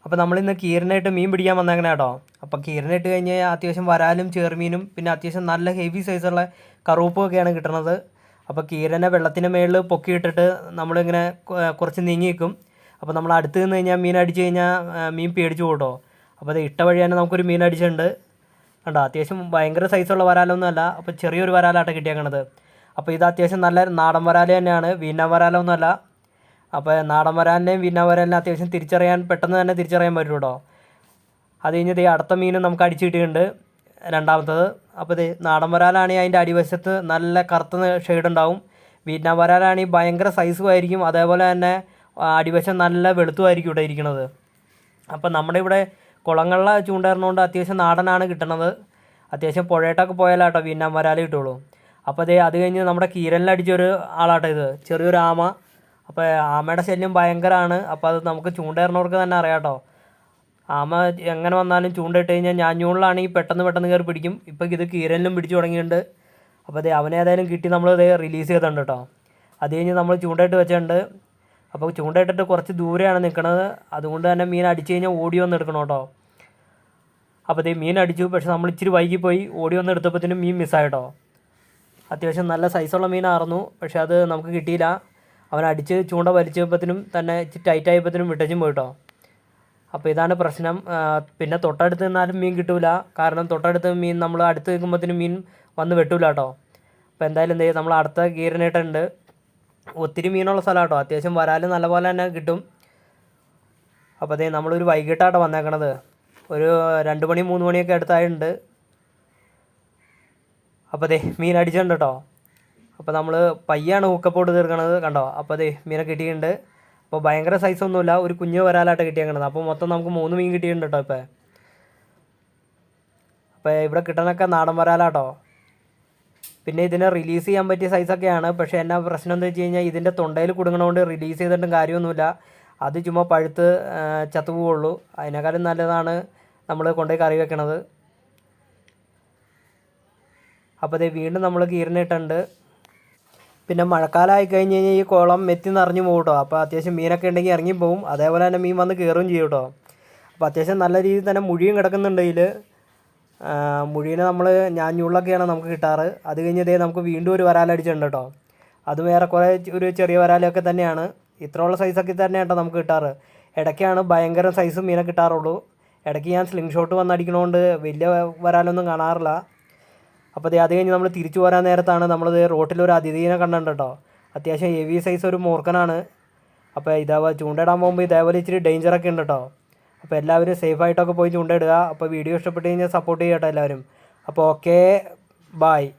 അപ്പോൾ നമ്മളിന്ന് കീരനായിട്ട് മീൻ പിടിക്കാൻ വന്നേക്കണേ കേട്ടോ. അപ്പോൾ കീരനായിട്ട് കഴിഞ്ഞ് അത്യാവശ്യം വരാലും ചെറുമീനും പിന്നെ അത്യാവശ്യം നല്ല ഹെവി സൈസുള്ള കറുപ്പൊക്കെയാണ് കിട്ടുന്നത്. അപ്പോൾ കീരനെ വെള്ളത്തിൻ്റെ മേളിൽ പൊക്കിയിട്ടിട്ട് നമ്മളിങ്ങനെ കുറച്ച് നീങ്ങി നിൽക്കും. അപ്പോൾ നമ്മൾ അടുത്ത് നിന്ന് കഴിഞ്ഞാൽ മീൻ അടിച്ച് കഴിഞ്ഞാൽ മീൻ പേടിച്ചു പോട്ടോ. അപ്പോൾ അത് ഇട്ട വഴി തന്നെ നമുക്കൊരു മീൻ അടിച്ചിട്ടുണ്ട് കണ്ടോ. അത്യാവശ്യം ഭയങ്കര സൈസുള്ള വരാലൊന്നുമല്ല, അപ്പോൾ ചെറിയൊരു വരാലാട്ടം കിട്ടിയേക്കണത്. അപ്പോൾ ഇത് അത്യാവശ്യം നല്ല നാടൻ വരാൽ തന്നെയാണ്, വീന വരാലൊന്നുമല്ല. അപ്പോൾ നാടൻ വരാലിനെയും വീന വരാലിനെ അത്യാവശ്യം പെട്ടെന്ന് തന്നെ തിരിച്ചറിയാൻ പറ്റും കേട്ടോ. അത് കഴിഞ്ഞ് അടുത്ത മീനും നമുക്ക് അടിച്ച് കിട്ടിയിട്ടുണ്ട് രണ്ടാമത്തത്. അപ്പോൾ ഇത് നാടൻ വരാലാണെങ്കിൽ അതിൻ്റെ അടിവശത്ത് നല്ല കറുത്ത ഷെയ്ഡ് ഉണ്ടാവും. വീന വരാലാണെങ്കിൽ ഭയങ്കര സൈസുമായിരിക്കും, അതേപോലെ തന്നെ അടിവശം നല്ല വെളുത്തുമായിരിക്കും ഇവിടെ ഇരിക്കുന്നത്. അപ്പോൾ നമ്മുടെ ഇവിടെ കുളങ്ങളിലെ ചൂണ്ടേറിനോണ്ട് അത്യാവശ്യം നാടനാണ് കിട്ടണത്. അത്യാവശ്യം പുഴയിട്ടൊക്കെ പോയാലാട്ടോ വീന വരാൽ കിട്ടുള്ളൂ. അപ്പോൾ അത് കഴിഞ്ഞ് നമ്മുടെ കീരനിലടിച്ചൊരു ആളാട്ടോ ഇത്, ചെറിയൊരു ആമ. അപ്പോൾ ആമയുടെ ശല്യം ഭയങ്കരമാണ്. അപ്പോൾ അത് നമുക്ക് ചൂണ്ടേറിനവർക്ക് തന്നെ അറിയാം കേട്ടോ. ആമ എങ്ങനെ വന്നാലും ചൂണ്ടയിട്ട് കഴിഞ്ഞാൽ ഞാഞ്ഞൂണിലാണെങ്കിൽ പെട്ടെന്ന് കയറി പിടിക്കും. ഇപ്പോൾ ഇത് കീരനിലും പിടിച്ചു തുടങ്ങിയിട്ടുണ്ട്. അപ്പോൾ അവനെ ഏതായാലും കിട്ടി നമ്മൾ റിലീസ് ചെയ്തിട്ടുണ്ട് കേട്ടോ. അത് കഴിഞ്ഞ് നമ്മൾ ചൂണ്ടയിട്ട് വെച്ചിട്ടുണ്ട്. അപ്പോൾ ചൂണ്ടയിട്ടിട്ട് കുറച്ച് ദൂരെയാണ് നിൽക്കുന്നത്, അതുകൊണ്ട് തന്നെ മീൻ അടിച്ചു കഴിഞ്ഞാൽ ഓടി വന്ന് എടുക്കണം കേട്ടോ. അപ്പോൾ മീൻ അടിച്ചു, പക്ഷെ നമ്മൾ ഇച്ചിരി വൈകിപ്പോയി. ഓടി വന്ന് എടുത്തപ്പോഴത്തേനും മീൻ മിസ്സായിട്ടോ. അത്യാവശ്യം നല്ല സൈസുള്ള മീനായിരുന്നു, പക്ഷെ അത് നമുക്ക് കിട്ടിയില്ല. അവൻ അടിച്ച് ചൂണ്ട വലിച്ചപ്പോഴത്തേനും തന്നെ ഇച്ചിരി ടൈറ്റ് ആയപ്പോഴത്തേനും വിട്ടച്ചും പോയിട്ടോ. അപ്പോൾ ഇതാണ് പ്രശ്നം. പിന്നെ തൊട്ടടുത്ത് നിന്നാലും മീൻ കിട്ടൂല, കാരണം തൊട്ടടുത്ത് മീൻ നമ്മൾ അടുത്ത് നിൽക്കുമ്പോഴത്തേനും മീൻ വന്ന് വെട്ടൂല കേട്ടോ. അപ്പോൾ എന്തായാലും എന്ത് ചെയ്യും, നമ്മൾ അടുത്ത കീരനായിട്ടുണ്ട്. ഒത്തിരി മീനുള്ള സ്ഥലം കേട്ടോ, അത്യാവശ്യം വരാൽ നല്ലപോലെ തന്നെ കിട്ടും. അപ്പോൾ നമ്മളൊരു വൈകിട്ടാട്ടോ വന്നേക്കണത്, ഒരു 2 മണി 3 മണിയൊക്കെ അടുത്തായിട്ടുണ്ട്. അപ്പോൾ മീൻ അടിച്ചിട്ടുണ്ട് കേട്ടോ. അപ്പോൾ നമ്മൾ പയ്യാണ് ഹൂക്കപ്പോട്ട് തീർക്കണത് കണ്ടോ. അപ്പോൾ മീനെ കിട്ടിയിട്ടുണ്ട്. അപ്പോൾ ഭയങ്കര സൈസൊന്നുമില്ല, ഒരു കുഞ്ഞ് വരാലായിട്ട് കിട്ടിയേക്കണത്. അപ്പോൾ മൊത്തം നമുക്ക് 3 മീൻ കിട്ടിയിട്ടുണ്ട് കേട്ടോ. അപ്പോൾ ഇവിടെ കിട്ടണൊക്കെ നാടൻ വരാലാട്ടോ. പിന്നെ ഇതിനെ റിലീസ് ചെയ്യാൻ പറ്റിയ സൈസൊക്കെയാണ്, പക്ഷേ എന്നാ പ്രശ്നം എന്താ വെച്ച് കഴിഞ്ഞാൽ ഇതിൻ്റെ തൊണ്ടയിൽ കുടുങ്ങണതുകൊണ്ട് റിലീസ് ചെയ്തിട്ടും കാര്യമൊന്നുമില്ല. അത് ചുമ്മാ പഴുത്ത് ചത്തുപോവുള്ളൂ. അതിനേക്കാളും നല്ലതാണ് നമ്മൾ കൊണ്ടുപോയി കറി വെക്കണത്. അപ്പോൾ വീണ്ടും നമ്മൾ കീരനിട്ടുണ്ട്. പിന്നെ മഴക്കാലമായി കഴിഞ്ഞ് കഴിഞ്ഞാൽ ഈ കുളം മെത്തി നിറഞ്ഞു പോകും കേട്ടോ. അപ്പോൾ അത്യാവശ്യം മീനൊക്കെ ഉണ്ടെങ്കിൽ ഇറങ്ങിപ്പോവും, അതേപോലെ തന്നെ മീൻ വന്ന് കയറുകയും ചെയ്യും കേട്ടോ. അപ്പോൾ അത്യാവശ്യം നല്ല രീതിയിൽ തന്നെ മുഴിയും കിടക്കുന്നുണ്ട് ഇതിൽ. മുഴീനെ നമ്മൾ ഞാഞ്ഞൂളിലൊക്കെയാണ് നമുക്ക് കിട്ടാറ്. അത് കഴിഞ്ഞ് നമുക്ക് വീണ്ടും ഒരു വരാലടിച്ചിട്ടുണ്ട് കേട്ടോ. അതും ഏറെക്കുറെ ഒരു ചെറിയ വരാലൊക്കെ തന്നെയാണ്, ഇത്രയുള്ള സൈസൊക്കെ തന്നെയാണ് കേട്ടോ നമുക്ക് കിട്ടാറ്. ഇടയ്ക്കാണ് ഭയങ്കര സൈസ് മീനെ കിട്ടാറുള്ളൂ. ഇടയ്ക്ക് ഞാൻ സ്ലിംഗ് ഷോട്ട് വന്നടിക്കണോണ്ട് വലിയ വരാലൊന്നും കാണാറില്ല. അപ്പോൾ അത് കഴിഞ്ഞ് നമ്മൾ തിരിച്ചു പോരാൻ നേരത്താണ് നമ്മളത് റോട്ടിലൊരു അതിഥീനെ കണ്ടിട്ടുണ്ട് കേട്ടോ. അത്യാവശ്യം ഹെവി സൈസ് ഒരു മൂർഖനാണ്. അപ്പോൾ ഇതേപോലെ ചൂണ്ടയിടാൻ പോകുമ്പോൾ ഇതേപോലെ ഇച്ചിരി ഡേഞ്ചറൊക്കെ ഉണ്ട് കേട്ടോ. അപ്പോൾ എല്ലാവരും സേഫായിട്ടൊക്കെ പോയി ചൂണ്ടയിടുക. അപ്പോൾ വീഡിയോ ഇഷ്ടപ്പെട്ട് കഴിഞ്ഞാൽ സപ്പോർട്ട് ചെയ്യട്ടോ എല്ലാവരും. അപ്പോൾ ഓക്കെ, ബായ്.